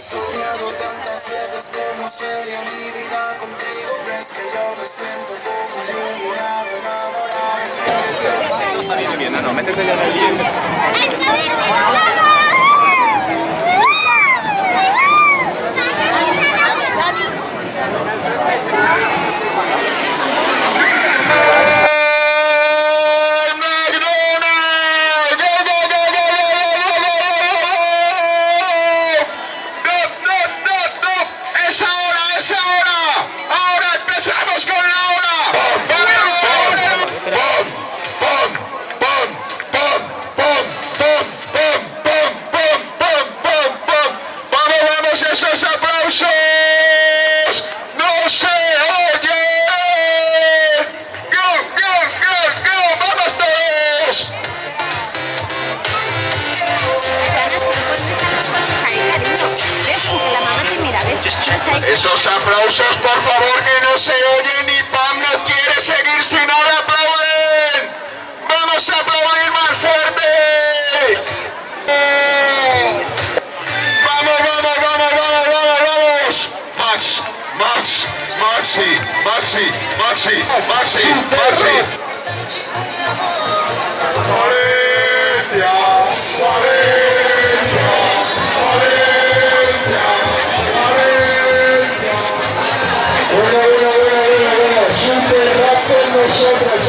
soñado tantas veces cómo sería mi vida contigo. Ves que yo me siento como iluminado, enamorado. Eso está bien, bien, no, métete ya en el lío. Esos aplausos, por favor, que no se oyen y Pam no quiere seguir si no le aplauden. ¡Vamos a aplaudir más fuerte! ¡Vamos, vamos, vamos, vamos, vamos, vamos! Maxi. Valencia. Súper rápido nosotros,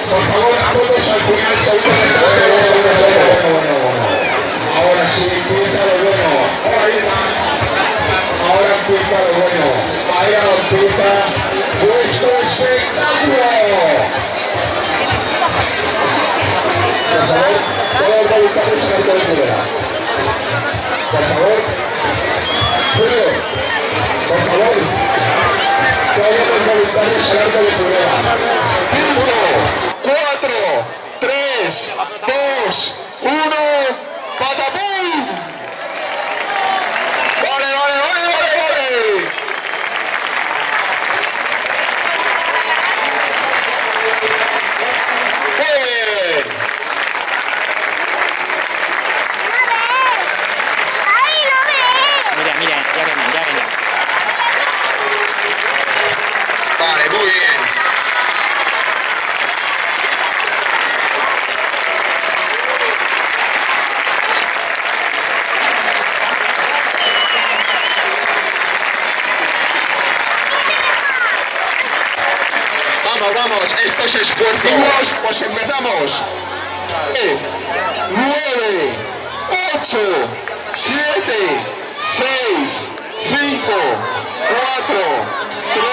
Por favor, a todos al final, ahora sí, empieza lo bueno. Ahora empieza lo bueno. Ahí empieza vuestro espectáculo. Por favor, todos los voluntarios a cargo de Pudera. Por favor, Julio, por favor, todos los voluntarios a cargo de Pudera. 1, 4, 3, 2, 1, ¡patapum! ¡Vale! Mira, ya viene. Vale, muy bien. Vamos, esto es esfuerzo. Pues empezamos. 9, 8, 7, 6, 5, 4, 3,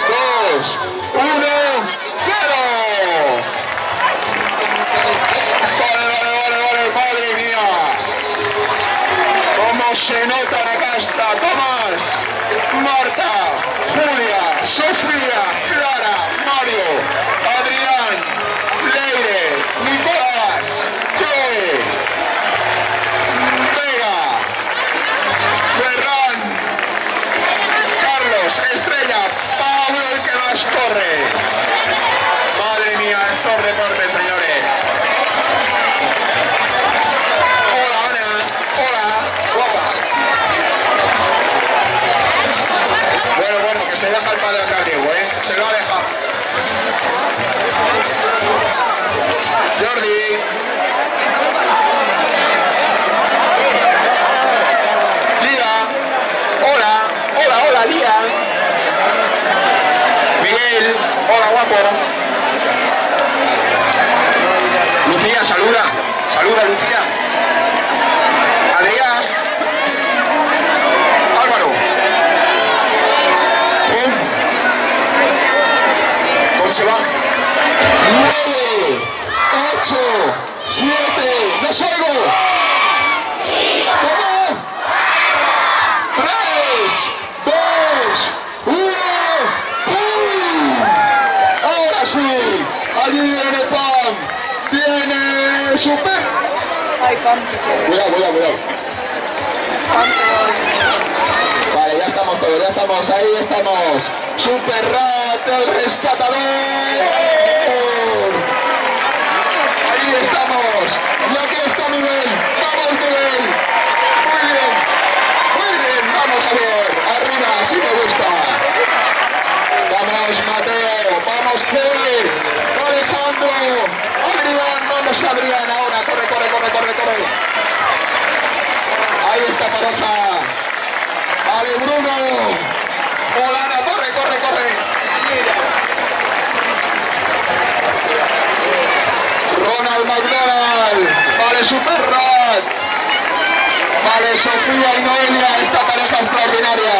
2, 1, 0. Vale, madre mía. ¿Cómo se nota la casta? Tomás, Marta, Julia, Sofía, Clara, Mario, Adrián, Leire, Nicolás, Vega, Ferran, Carlos, Estrella, Pablo el que más corre. Madre mía, estos reportes, señores. Hola, Ana. Hola, guapa. Bueno, que se deja el padre acá, ¿eh? Se lo ha dejado. Jordi. Lía. Hola, Lía. Miguel. Hola, guapo. Lucía, saluda. Saluda, Lucía. Adrián. Álvaro. ¿Cómo se va? 9, 8, 7, ¡no salgo! 3, 2, 1, ¡pum! Ahora sí, allí viene Pam, viene Super. Ay, Pam. Cuidado. Vale, ya estamos todos, ahí estamos. Super Rat, el rescatador. Ahí estamos. Y aquí está Miguel. Vamos, Miguel. Muy bien. Muy bien. Vamos a ver. Arriba, así me gusta. Vamos, Mateo. Vamos, Fede. Alejandro. Adrián. Vamos, Adrián. Ahora. Corre, corre, corre, corre, corre. Ahí está Paroja. Vale, Bruno. Molana. Corre, corre, corre. Ronald McDonald, vale Superrat, vale Sofía y Noelia, esta pareja extraordinaria.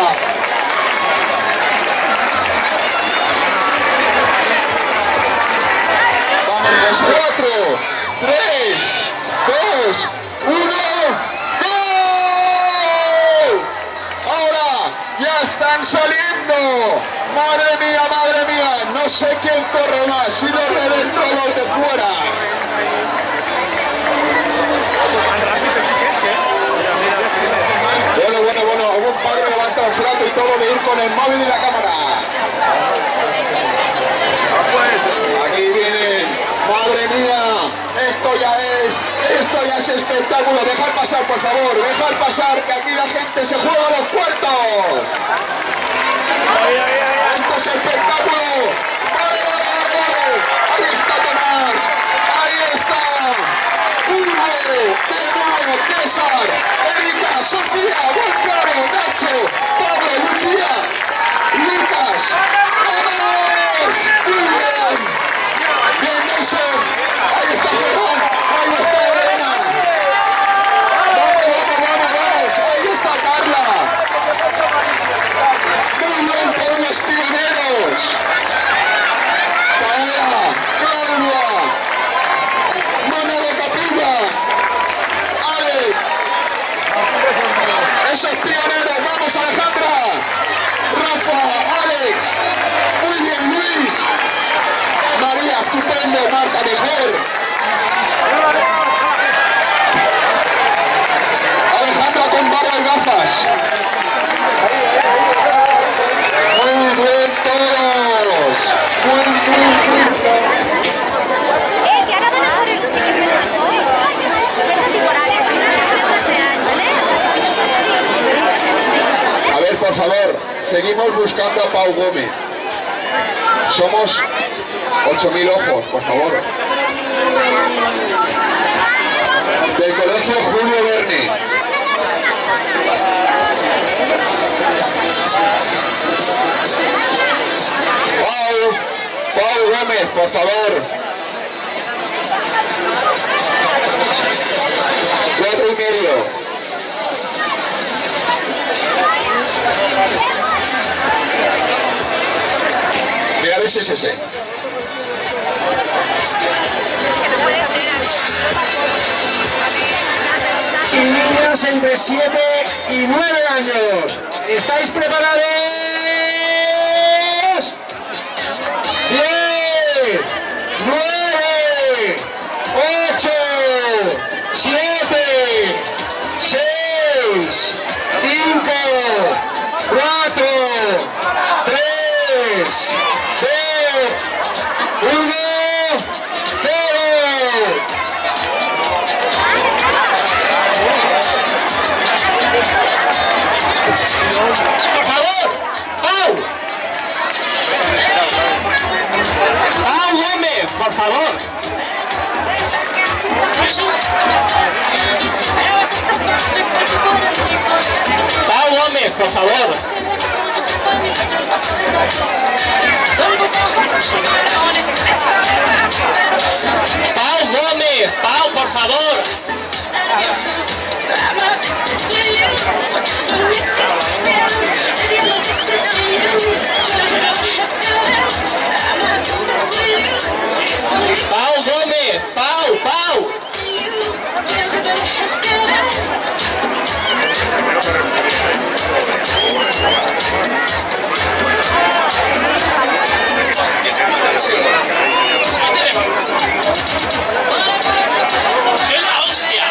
Vamos, 4, 3, 2, 1, ¡gol! Ahora ya están saliendo. Madre mía, no sé quién corre más, si los de dentro o los de fuera. Bueno, algún padre levanta el frato y todo de ir con el móvil y la cámara. Aquí vienen, madre mía, esto ya es espectáculo. Dejar pasar, por favor, dejar pasar, que aquí la gente se juega los cuartos. ¡Esto es espectáculo! ¡Vale! ¡Ahí está Tomás! ¡Ahí está! Hugo, Pedro, César, Erika, Sofía, Gonzalo, Nacho, Pablo, Lucía, Lucas. ¡Vamos! ¡Muy bien! ¡Bien, Nelson! ¡Ahí está Ferran! ¡Ahí está Elena! ¡Vamos! ¡Ahí está Carla! ¡Muy bien por los pioneros! ¡Paola! ¡Claudia! ¡Manolo Capilla! ¡Alex! ¡Esos pioneros! ¡Vamos, Alejandra! ¡Rafa! ¡Alex! ¡Muy bien, Luis! ¡María, estupendo! ¡Marta, mejor! Alejandra con barba y gafas. Muy bien todos. Muy bien. Que ahora van a correr no sé qué se pasó. Cierta temporada, al final A ver, por favor, seguimos buscando a Pau Gómez. Somos 8.000 ojos, por favor. Del colegio Julio Verne. Pau Gómez, por favor. 4,5. Mira, a ver si es ese. Y niños entre 7 y 9 años. ¿Estáis preparados? 10, 9, 8, 7, 6, 5, 4, 3, 2, 1, 0. Por favor, Pau. Pau Gómez, por favor. Pau Gómez, por favor. Pau Gómez, Pau, por favor. Pau Gómez, Pau. ¡Soy la hostia!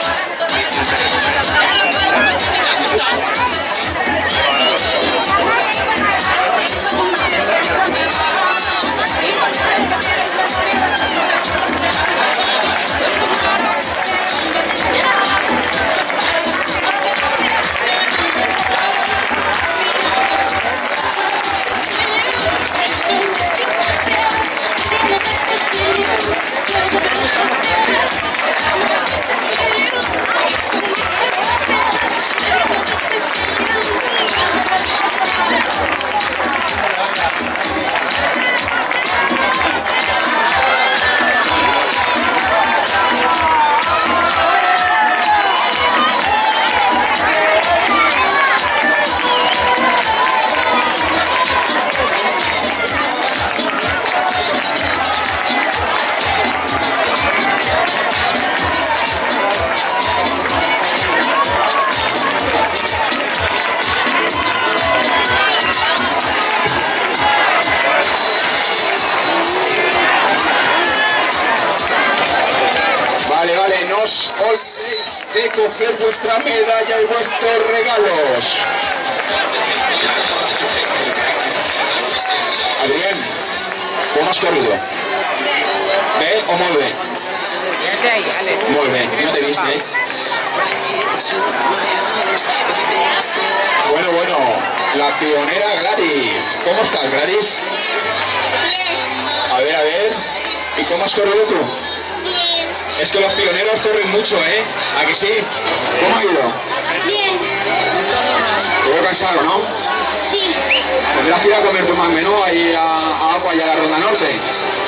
os olvidéis de coger vuestra medalla y vuestros regalos. Adrián, ¿cómo has corrido? Bé o molt bé? Molt bé, no te viste. Bueno, la pionera Gladys. ¿Cómo estás, Gladys? Bien. A ver. ¿Y cómo has corrido tú? Bien. Es que los pioneros corren mucho, ¿eh? ¿A que sí? ¿Cómo ha ido? Bien. Te veo cansado, ¿no? Sí. Tendrás que ir a comer tu más menú ahí a Agua y a la Ronda Norte.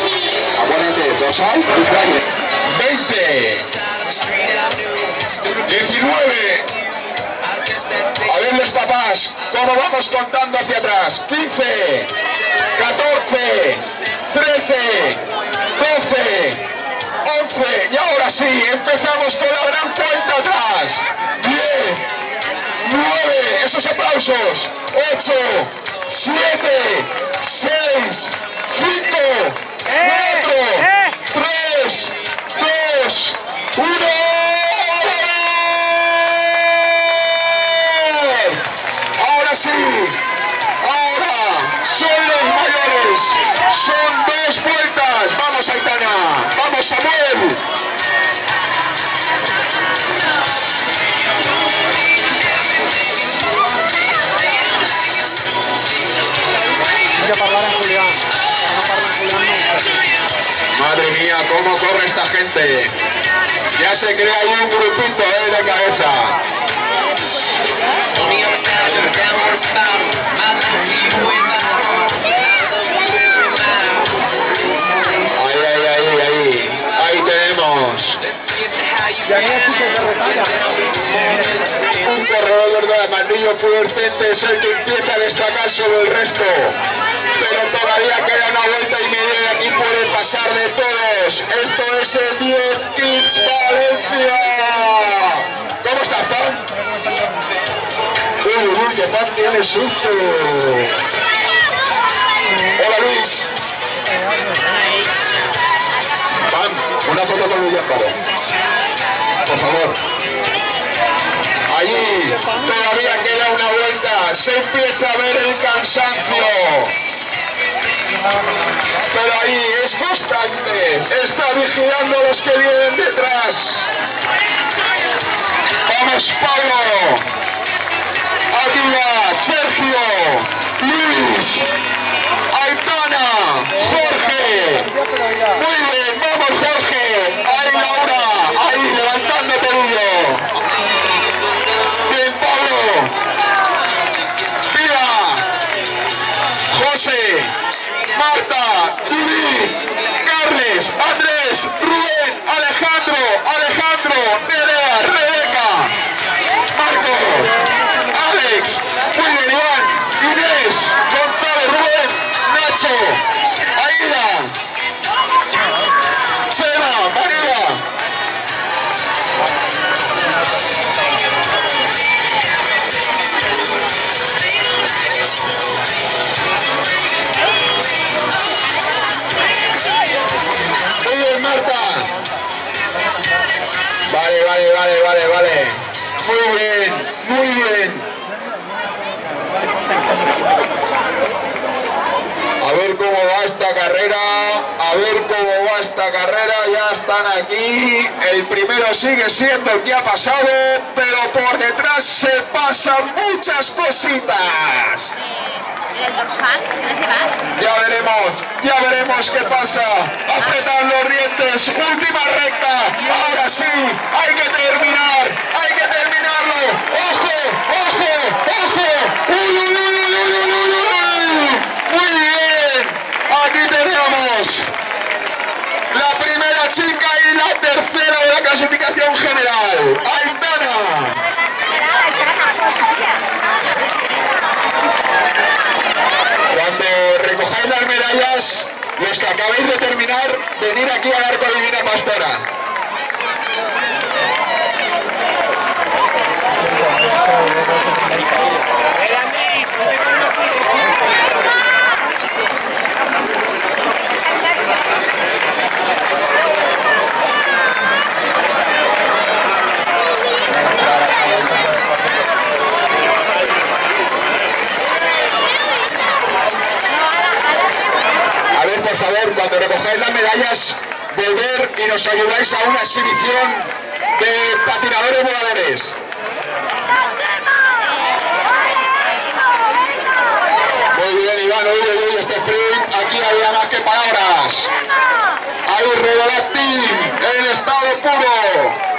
Sí. Acuérdate, dorsal y fraile. 20. 19. A ver los papás, cómo vamos contando hacia atrás. 15, 14, 13, 12, 11. Y ahora sí, empezamos con la gran cuenta atrás. 10, 9, esos aplausos. 8, 7, 6, 5, 4, 3, 2, 1. Ahora sí, ahora son los mayores, son 2 vueltas. Vamos, Aitana, vamos, Samuel. Madre mía, cómo corre esta gente. Ya se crea ahí un grupito de cabeza. Ahí tenemos. Un corredor de amarillo fluorescente es el que empieza a destacar sobre el resto. Pero todavía queda una vuelta y media y aquí puede pasar de todos. Esto es el 10 Kids Valencia. ¿Cómo estás, Pam? Uy, que Pam tiene susto. Hola, Luis. Pam, una foto con Luis Paro. Por favor. Allí todavía queda una vuelta. Se empieza a ver el cansancio. Pero ahí es constante, está vigilando a los que vienen detrás. Vamos, Pablo. Aquí va Sergio, Luis, Aitana, Jorge. Muy bien, vamos, Jorge. Ahí Laura, ahí levantando pelillo. Bien, Pablo. Mira, José, Marta, Judith, Carles, Andrés, Rubén, Alejandro, Nerea, Rebeca, Marco, Alex, muy bien, Iván, Inés, Gonzalo, Rubén, Nacho, Aida, Seba, María. Muy bien, Marta. Vale. Muy bien. A ver cómo va esta carrera. Ya están aquí. El primero sigue siendo el que ha pasado, pero por detrás se pasan muchas cositas. ¿El dorsal? ¿Dónde se va? Ya veremos qué pasa. Apretar los dientes, última recta. Ahora sí, hay que terminarlo. ¡Ojo! ¡Uy! Muy bien. Aquí tenemos la primera chica y la tercera de la clasificación general. Aitana. Cuando recojáis las medallas, los que acabáis de terminar, venir aquí al Arco Divina Pastora. favor, cuando recojáis las medallas, volver y nos ayudáis a una exhibición de patinadores voladores. Muy bien, Iván, uy, este sprint, aquí había más que palabras. Hay Redoláctil en estado puro.